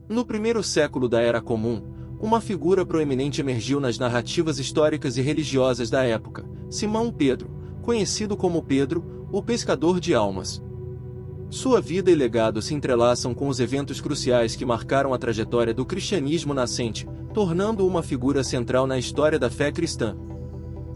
No primeiro século da Era Comum, uma figura proeminente emergiu nas narrativas históricas e religiosas da época: Simão Pedro, conhecido como Pedro, o pescador de almas. Sua vida e legado se entrelaçam com os eventos cruciais que marcaram a trajetória do cristianismo nascente, tornando-o uma figura central na história da fé cristã.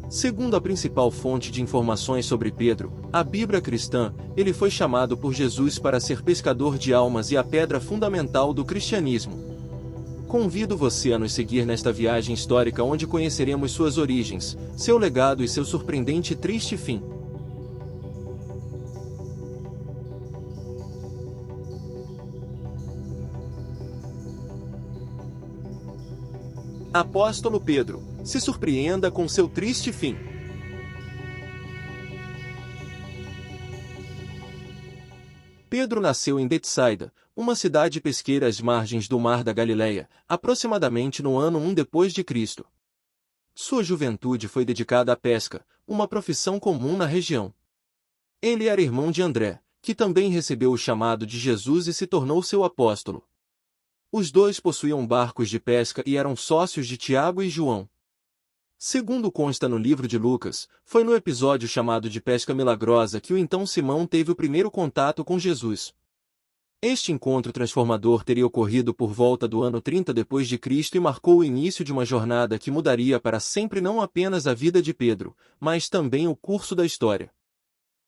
Segundo a principal fonte de informações sobre Pedro, a Bíblia cristã, ele foi chamado por Jesus para ser pescador de almas e a pedra fundamental do cristianismo. Convido você a nos seguir nesta viagem histórica onde conheceremos suas origens, seu legado e seu surpreendente e triste fim. Apóstolo Pedro, se surpreenda com seu triste fim. Pedro nasceu em Betsaida, uma cidade pesqueira às margens do Mar da Galileia, aproximadamente no ano 1 depois de Cristo. Sua juventude foi dedicada à pesca, uma profissão comum na região. Ele era irmão de André, que também recebeu o chamado de Jesus e se tornou seu apóstolo. Os dois possuíam barcos de pesca e eram sócios de Tiago e João. Segundo consta no livro de Lucas, foi no episódio chamado de Pesca Milagrosa que o então Simão teve o primeiro contato com Jesus. Este encontro transformador teria ocorrido por volta do ano 30 depois de Cristo e marcou o início de uma jornada que mudaria para sempre não apenas a vida de Pedro, mas também o curso da história.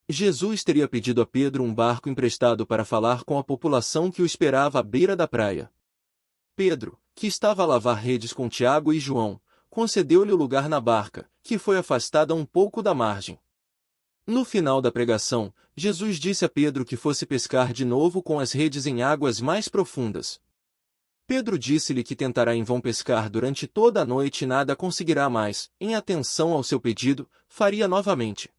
Jesus teria pedido a Pedro um barco emprestado para falar com a população que o esperava à beira da praia. Pedro, que estava a lavar redes com Tiago e João, concedeu-lhe o lugar na barca, que foi afastada um pouco da margem. No final da pregação, Jesus disse a Pedro que fosse pescar de novo com as redes em águas mais profundas. Pedro disse-lhe que tentará em vão pescar durante toda a noite e nada conseguirá mais, em atenção ao seu pedido, faria novamente.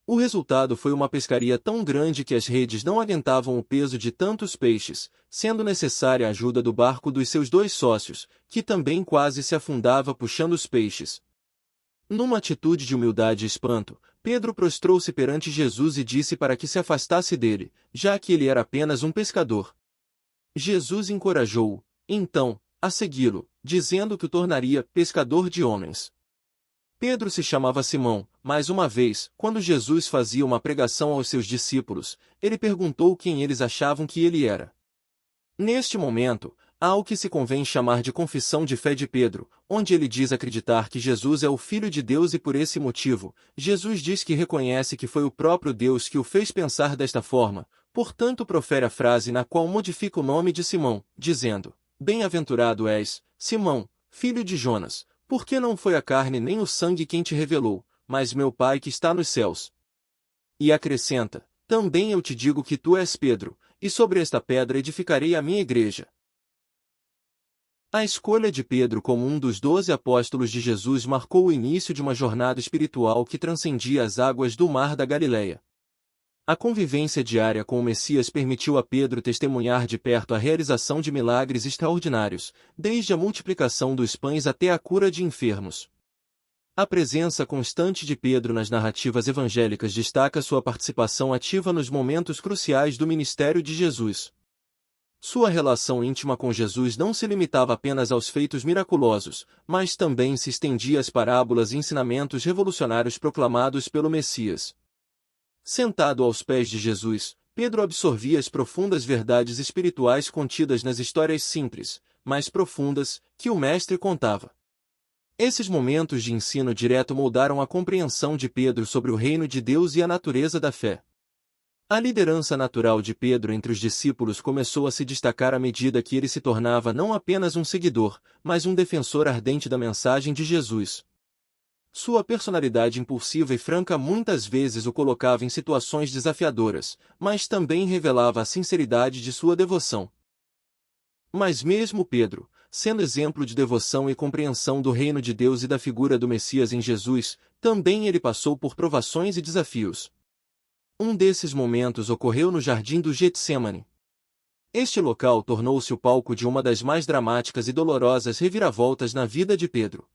O resultado foi uma pescaria tão grande que as redes não aguentavam o peso de tantos peixes, sendo necessária a ajuda do barco dos seus dois sócios, que também quase se afundava puxando os peixes. Numa atitude de humildade e espanto, Pedro prostrou-se perante Jesus e disse para que se afastasse dele, já que ele era apenas um pescador. Jesus encorajou-o, então, a segui-lo, dizendo que o tornaria pescador de homens. Pedro se chamava Simão, mais uma vez, quando Jesus fazia uma pregação aos seus discípulos, ele perguntou quem eles achavam que ele era. Neste momento, há o que se convém chamar de confissão de fé de Pedro, onde ele diz acreditar que Jesus é o Filho de Deus e por esse motivo, Jesus diz que reconhece que foi o próprio Deus que o fez pensar desta forma, portanto profere a frase na qual modifica o nome de Simão, dizendo: Bem-aventurado és, Simão, filho de Jonas, porque não foi a carne nem o sangue quem te revelou, mas meu Pai que está nos céus. E acrescenta: Também eu te digo que tu és Pedro, e sobre esta pedra edificarei a minha igreja. A escolha de Pedro como um dos 12 apóstolos de Jesus marcou o início de uma jornada espiritual que transcendia as águas do Mar da Galileia. A convivência diária com o Messias permitiu a Pedro testemunhar de perto a realização de milagres extraordinários, desde a multiplicação dos pães até a cura de enfermos. A presença constante de Pedro nas narrativas evangélicas destaca sua participação ativa nos momentos cruciais do ministério de Jesus. Sua relação íntima com Jesus não se limitava apenas aos feitos miraculosos, mas também se estendia às parábolas e ensinamentos revolucionários proclamados pelo Messias. Sentado aos pés de Jesus, Pedro absorvia as profundas verdades espirituais contidas nas histórias simples, mas profundas, que o Mestre contava. Esses momentos de ensino direto moldaram a compreensão de Pedro sobre o reino de Deus e a natureza da fé. A liderança natural de Pedro entre os discípulos começou a se destacar à medida que ele se tornava não apenas um seguidor, mas um defensor ardente da mensagem de Jesus. Sua personalidade impulsiva e franca muitas vezes o colocava em situações desafiadoras, mas também revelava a sinceridade de sua devoção. Mas mesmo Pedro, sendo exemplo de devoção e compreensão do reino de Deus e da figura do Messias em Jesus, também ele passou por provações e desafios. Um desses momentos ocorreu no jardim do Getsêmani. Este local tornou-se o palco de uma das mais dramáticas e dolorosas reviravoltas na vida de Pedro.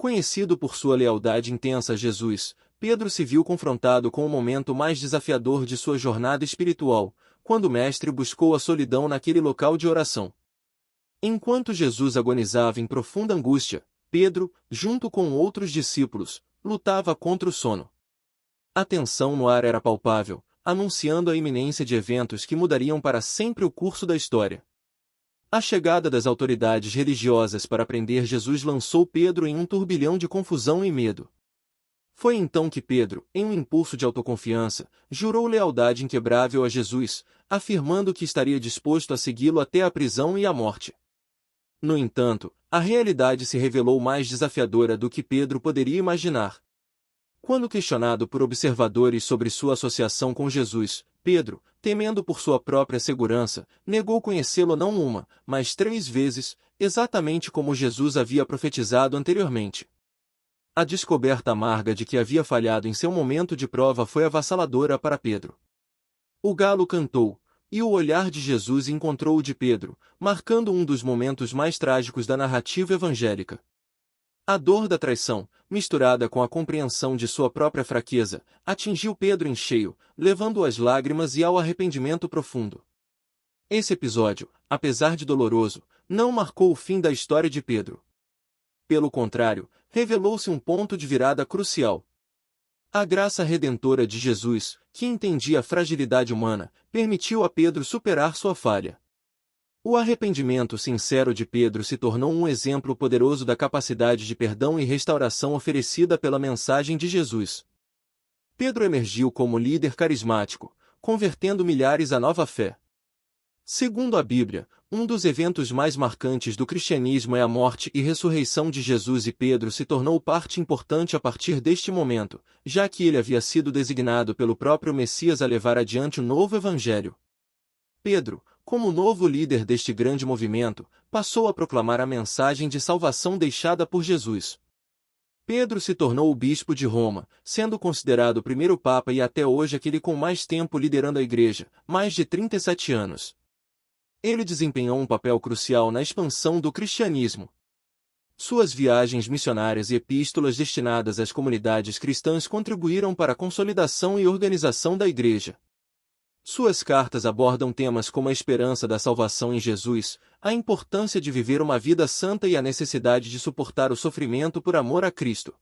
Conhecido por sua lealdade intensa a Jesus, Pedro se viu confrontado com o momento mais desafiador de sua jornada espiritual, quando o Mestre buscou a solidão naquele local de oração. Enquanto Jesus agonizava em profunda angústia, Pedro, junto com outros discípulos, lutava contra o sono. A tensão no ar era palpável, anunciando a iminência de eventos que mudariam para sempre o curso da história. A chegada das autoridades religiosas para prender Jesus lançou Pedro em um turbilhão de confusão e medo. Foi então que Pedro, em um impulso de autoconfiança, jurou lealdade inquebrável a Jesus, afirmando que estaria disposto a segui-lo até a prisão e a morte. No entanto, a realidade se revelou mais desafiadora do que Pedro poderia imaginar. Quando questionado por observadores sobre sua associação com Jesus, Pedro, temendo por sua própria segurança, negou conhecê-lo não uma, mas 3 vezes, exatamente como Jesus havia profetizado anteriormente. A descoberta amarga de que havia falhado em seu momento de prova foi avassaladora para Pedro. O galo cantou, e o olhar de Jesus encontrou o de Pedro, marcando um dos momentos mais trágicos da narrativa evangélica. A dor da traição, misturada com a compreensão de sua própria fraqueza, atingiu Pedro em cheio, levando-o às lágrimas e ao arrependimento profundo. Esse episódio, apesar de doloroso, não marcou o fim da história de Pedro. Pelo contrário, revelou-se um ponto de virada crucial. A graça redentora de Jesus, que entendia a fragilidade humana, permitiu a Pedro superar sua falha. O arrependimento sincero de Pedro se tornou um exemplo poderoso da capacidade de perdão e restauração oferecida pela mensagem de Jesus. Pedro emergiu como líder carismático, convertendo milhares à nova fé. Segundo a Bíblia, um dos eventos mais marcantes do cristianismo é a morte e ressurreição de Jesus, e Pedro se tornou parte importante a partir deste momento, já que ele havia sido designado pelo próprio Messias a levar adiante o novo evangelho. Pedro, como novo líder deste grande movimento, passou a proclamar a mensagem de salvação deixada por Jesus. Pedro se tornou o bispo de Roma, sendo considerado o primeiro papa e até hoje aquele com mais tempo liderando a igreja, mais de 37 anos. Ele desempenhou um papel crucial na expansão do cristianismo. Suas viagens missionárias e epístolas destinadas às comunidades cristãs contribuíram para a consolidação e organização da igreja. Suas cartas abordam temas como a esperança da salvação em Jesus, a importância de viver uma vida santa e a necessidade de suportar o sofrimento por amor a Cristo.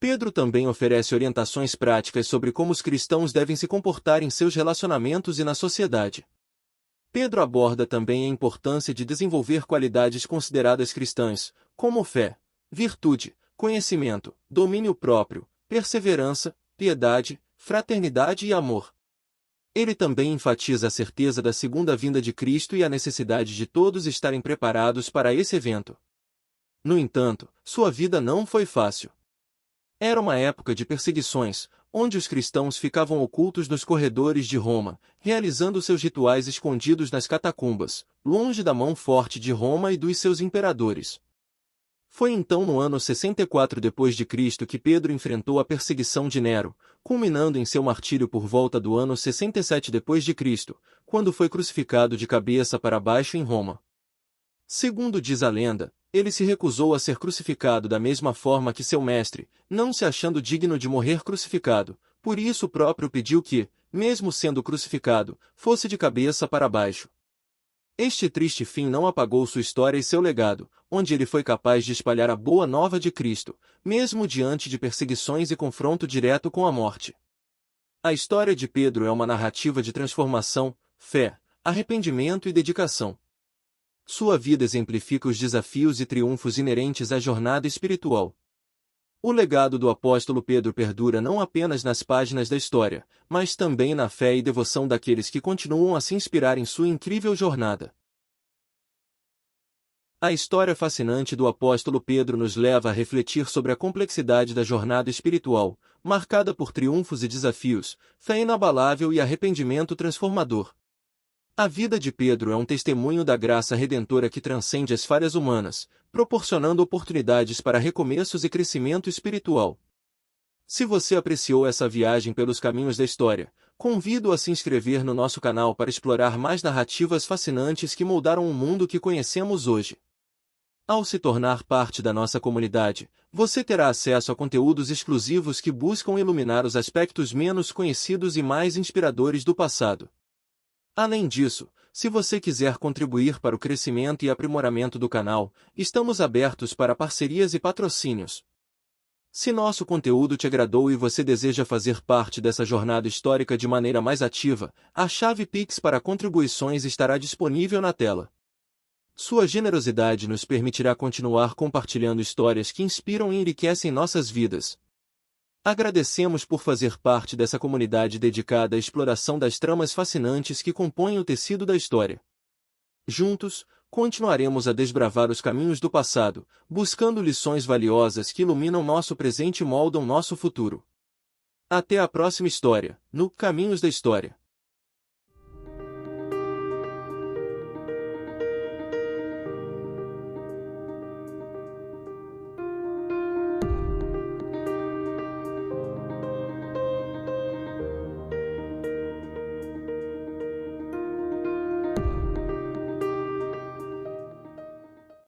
Pedro também oferece orientações práticas sobre como os cristãos devem se comportar em seus relacionamentos e na sociedade. Pedro aborda também a importância de desenvolver qualidades consideradas cristãs, como fé, virtude, conhecimento, domínio próprio, perseverança, piedade, fraternidade e amor. Ele também enfatiza a certeza da segunda vinda de Cristo e a necessidade de todos estarem preparados para esse evento. No entanto, sua vida não foi fácil. Era uma época de perseguições, onde os cristãos ficavam ocultos nos corredores de Roma, realizando seus rituais escondidos nas catacumbas, longe da mão forte de Roma e dos seus imperadores. Foi então no ano 64 d.C. que Pedro enfrentou a perseguição de Nero, culminando em seu martírio por volta do ano 67 d.C., quando foi crucificado de cabeça para baixo em Roma. Segundo diz a lenda, ele se recusou a ser crucificado da mesma forma que seu mestre, não se achando digno de morrer crucificado, por isso o próprio pediu que, mesmo sendo crucificado, fosse de cabeça para baixo. Este triste fim não apagou sua história e seu legado, onde ele foi capaz de espalhar a boa nova de Cristo, mesmo diante de perseguições e confronto direto com a morte. A história de Pedro é uma narrativa de transformação, fé, arrependimento e dedicação. Sua vida exemplifica os desafios e triunfos inerentes à jornada espiritual. O legado do apóstolo Pedro perdura não apenas nas páginas da história, mas também na fé e devoção daqueles que continuam a se inspirar em sua incrível jornada. A história fascinante do apóstolo Pedro nos leva a refletir sobre a complexidade da jornada espiritual, marcada por triunfos e desafios, fé inabalável e arrependimento transformador. A vida de Pedro é um testemunho da graça redentora que transcende as falhas humanas, proporcionando oportunidades para recomeços e crescimento espiritual. Se você apreciou essa viagem pelos caminhos da história, convido-o a se inscrever no nosso canal para explorar mais narrativas fascinantes que moldaram o mundo que conhecemos hoje. Ao se tornar parte da nossa comunidade, você terá acesso a conteúdos exclusivos que buscam iluminar os aspectos menos conhecidos e mais inspiradores do passado. Além disso, Se você quiser contribuir para o crescimento e aprimoramento do canal, estamos abertos para parcerias e patrocínios. Se nosso conteúdo te agradou e você deseja fazer parte dessa jornada histórica de maneira mais ativa, a chave Pix para contribuições estará disponível na tela. Sua generosidade nos permitirá continuar compartilhando histórias que inspiram e enriquecem nossas vidas. Agradecemos por fazer parte dessa comunidade dedicada à exploração das tramas fascinantes que compõem o tecido da história. Juntos, continuaremos a desbravar os caminhos do passado, buscando lições valiosas que iluminam nosso presente e moldam nosso futuro. Até a próxima história, no Caminhos da História.